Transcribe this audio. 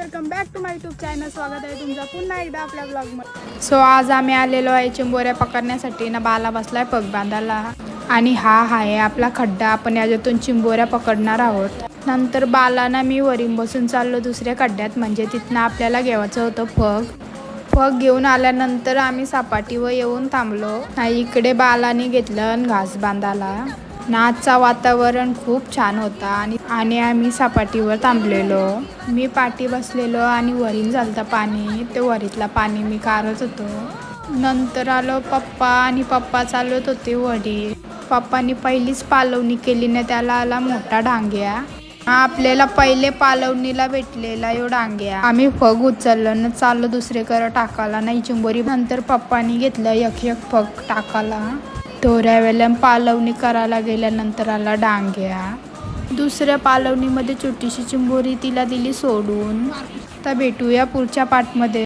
Welcome back to my YouTube channel. स्वागत आहे तुमचं पुन्हा एकदा आपल्या ब्लॉगमध्ये। सो आज आम्ही आलेलो आहे चिंबोऱ्या पकडण्यासाठी ना। बाला बसलाय पग बांधायला आणि हा आहे आपला खड्डा। आपण याच्यातून चिंबोऱ्या पकडणार आहोत। नंतर बालाना मी वरीन बसून चाललो दुसऱ्या खड्ड्यात, म्हणजे तिथनं आपल्याला घ्यायचं होतं पग घेऊन आल्यानंतर आम्ही सपाटीवर येऊन थांबलो। इकडे बालाने घेतलं घास बांधायला। आजचा वातावरण खूप छान होता आणि आम्ही सपाटीवर थांबलेलो। मी पाठी बसलेलो आणि वरीन झालता पाणी, ते वरीतला पाणी मी काढत होतो। नंतर आलो पप्पा आणि पप्पा चालवत होते वडी। पप्पानी पहिलीच पालवणी केली ना, त्याला आला मोठा डांग्या। आपल्याला पहिले पालवणीला भेटलेला यो डांग्या। आम्ही पग उचललं न चाललो दुसरीकडे टाकायला नाही चिंबोरी। नंतर पप्पानी घेतलं एक पग टाकायला। थोड्या वेळेला पालवणी करायला गेल्यानंतर आला डांग्या। दुसऱ्या पालवणीमध्ये छोटीशी चिंबोरी तिला दिली सोडून। तर भेटूया पुढच्या पार्टमध्ये।